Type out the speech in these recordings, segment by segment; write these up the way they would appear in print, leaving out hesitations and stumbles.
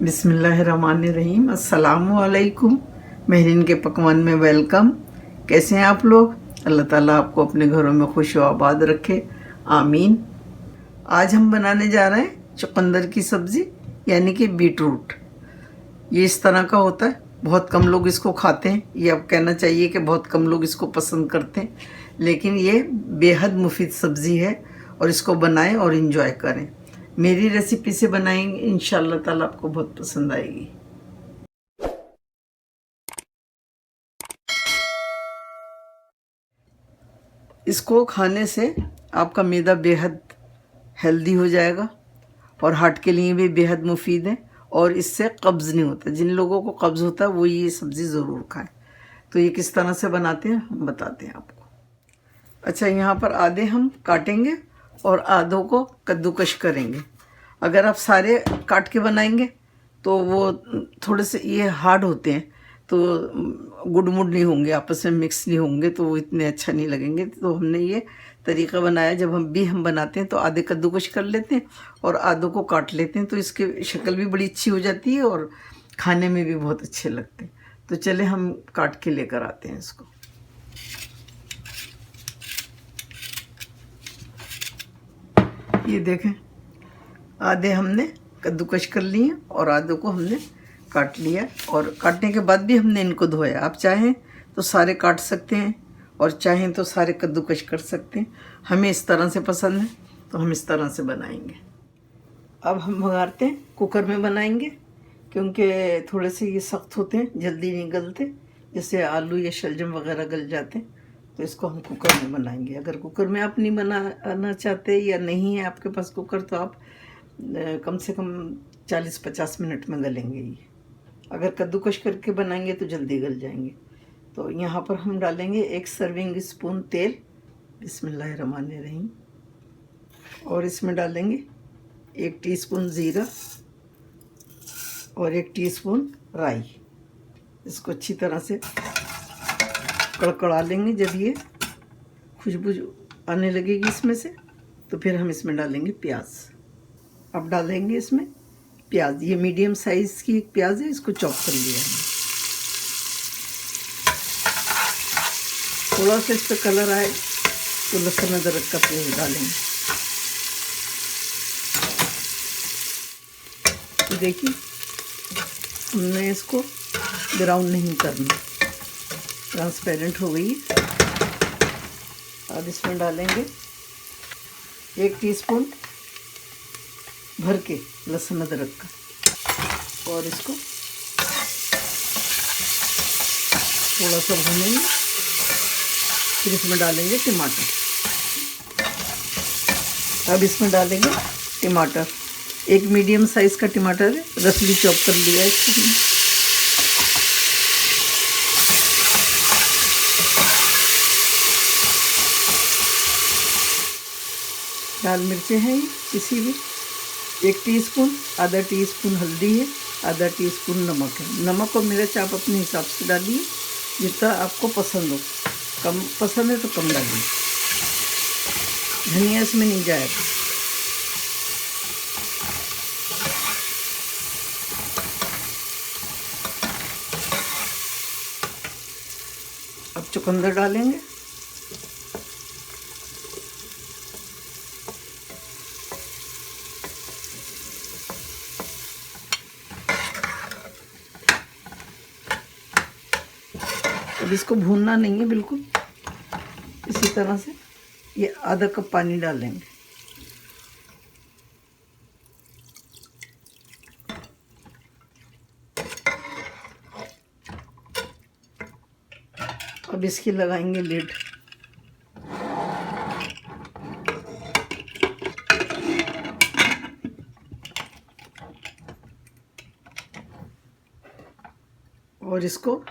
बिस्मिल्लाहिर्रहमानिर्रहीम। अस्सलामु अलैकुम। महरीन के पकवान में वेलकम। कैसे हैं आप लोग? अल्लाह ताला आपको अपने घरों में खुश व आबाद रखे, आमीन। आज हम बनाने जा रहे हैं चुकंदर की सब्ज़ी, यानी कि बीटरूट। ये इस तरह का होता है, बहुत कम लोग इसको खाते हैं। ये अब कहना चाहिए कि बहुत कम लोग इसको पसंद करते हैं, लेकिन ये बेहद मुफीद सब्ज़ी है और इसको बनाएं और इन्जॉय करें। मेरी रेसिपी से बनाएंगे, इंशाअल्लाह ताला आपको बहुत पसंद आएगी। इसको खाने से आपका मैदा बेहद हेल्दी हो जाएगा और हार्ट के लिए भी बेहद मुफीद है और इससे कब्ज़ नहीं होता। जिन लोगों को कब्ज़ होता है वो ये सब्ज़ी ज़रूर खाएं। तो ये किस तरह से बनाते हैं हम बताते हैं आपको। अच्छा, यहाँ पर आधे हम काटेंगे और आधों को कद्दूकश करेंगे। अगर आप सारे काट के बनाएंगे तो वो थोड़े से ये हार्ड होते हैं, तो गुड मुड नहीं होंगे, आपस में मिक्स नहीं होंगे, तो वो इतने अच्छा नहीं लगेंगे। तो हमने ये तरीका बनाया, जब हम बनाते हैं तो आधे कद्दूकश कर लेते हैं और आधों को काट लेते हैं, तो इसकी शक्ल भी बड़ी अच्छी हो जाती है और खाने में भी बहुत अच्छे लगते हैं। तो चले हम काट के लेकर आते हैं इसको। ये देखें, आधे हमने कद्दूकश कर लिए और आधों को हमने काट लिया, और काटने के बाद भी हमने इनको धोया। आप चाहें तो सारे काट सकते हैं और चाहें तो सारे कद्दूकश कर सकते हैं। हमें इस तरह से पसंद है तो हम इस तरह से बनाएंगे। अब हम भगाते हैं, कुकर में बनाएंगे, क्योंकि थोड़े से ये सख्त होते हैं, जल्दी नहीं गलते, जैसे आलू या शलजम वगैरह गल जाते हैं। तो इसको हम कुकर में बनाएंगे। अगर कुकर में आप नहीं बनाना चाहते या नहीं है आपके पास कुकर, तो आप कम से कम 40-50 मिनट में गलेंगे ये। अगर कद्दूकश करके बनाएंगे तो जल्दी गल जाएंगे। तो यहाँ पर हम डालेंगे 1 सर्विंग स्पून तेल, बिस्मिल्लाहिर्रहमानिर्रहीम, और इसमें डालेंगे 1 टीस्पून ज़ीरा और 1 टीस्पून राई। इसको अच्छी तरह से कड़कड़ा लेंगे। जब ये खुशबू आने लगेगी इसमें से, तो फिर हम इसमें डालेंगे प्याज। अब डालेंगे इसमें प्याज। ये मीडियम साइज़ की एक प्याज है, इसको चॉप कर लिया है। थोड़ा सा इस पर कलर आए तो लहसुन अदरक का पेस्ट डालेंगे। तो देखिए, हमने इसको ब्राउन नहीं करना, ट्रांसपेरेंट हो गई। अब इसमें डालेंगे 1 टीस्पून भर के लहसुन अदरक का, और इसको थोड़ा सा भूनेंगे। फिर इसमें डालेंगे टमाटर। अब इसमें डालेंगे टमाटर। 1 मीडियम साइज़ का टमाटर है, रसली चॉप कर लिया है इसको। लाल मिर्चें हैं ये किसी भी, 1 टीस्पून, आधा टीस्पून हल्दी है, आधा टीस्पून नमक है। नमक और मिर्च आप अपने हिसाब से डालिए, जितना आपको पसंद हो। कम पसंद है तो कम डालिए। धनिया इसमें नहीं जाएगा। अब चुकंदर डालेंगे। अब इसको भूनना नहीं है बिल्कुल, इसी तरह से ये आधा कप पानी डालेंगे। अब इसकी लगाएंगे लिड। और इसको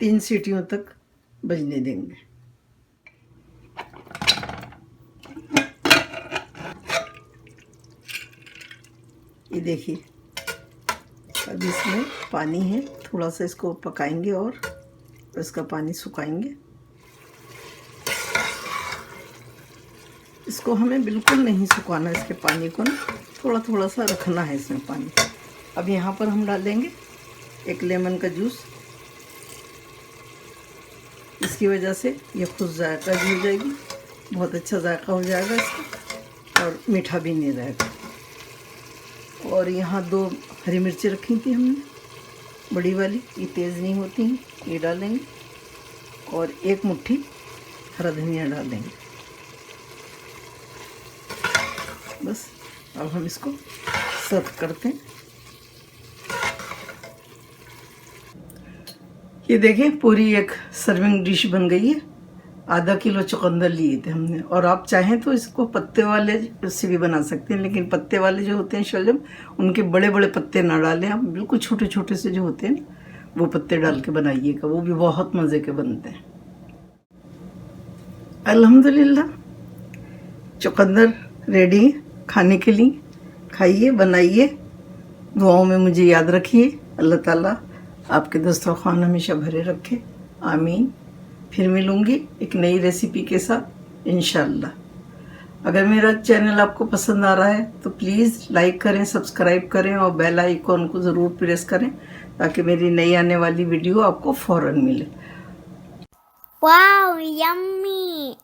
3 सीटियों तक बजने देंगे। ये देखिए, अब इसमें पानी है, थोड़ा सा इसको पकाएंगे और इसका पानी सुखाएंगे। इसको हमें बिल्कुल नहीं सुखाना, इसके पानी को ना थोड़ा थोड़ा सा रखना है इसमें पानी। अब यहाँ पर हम डालेंगे एक लेमन का जूस। इसकी वजह से ये खुद जायका भी हो जाएगी, बहुत अच्छा जायका हो जाएगा इसका, और मीठा भी नहीं रहेगा। और यहाँ 2 हरी मिर्ची रखी थी हमने, बड़ी वाली, ये तेज़ नहीं होती हैं, ये डालेंगे। और 1 मुट्ठी हरा धनिया डालेंगे। बस अब हम इसको सर्व करते हैं। ये देखिए पूरी एक सर्विंग डिश बन गई है। आधा किलो चुकंदर लिए थे हमने, और आप चाहें तो इसको पत्ते वाले से भी बना सकते हैं, लेकिन पत्ते वाले जो होते हैं शलजम, उनके बड़े बड़े पत्ते ना डालें आप, बिल्कुल छोटे छोटे से जो होते हैं वो पत्ते डाल के बनाइएगा, वो भी बहुत मज़े के बनते हैं। अल्हम्दुलिल्लाह चुकंदर रेडी है खाने के लिए। खाइए, बनाइए, दुआओं में मुझे याद रखिए। अल्लाह ताला आपके दस्तरख़्वान हमेशा भरे रखे, आमीन। फिर मिलूँगी एक नई रेसिपी के साथ इंशाअल्लाह। अगर मेरा चैनल आपको पसंद आ रहा है तो प्लीज़ लाइक करें, सब्सक्राइब करें और बेल आइकॉन को ज़रूर प्रेस करें, ताकि मेरी नई आने वाली वीडियो आपको फ़ौरन मिले। Wow, yummy.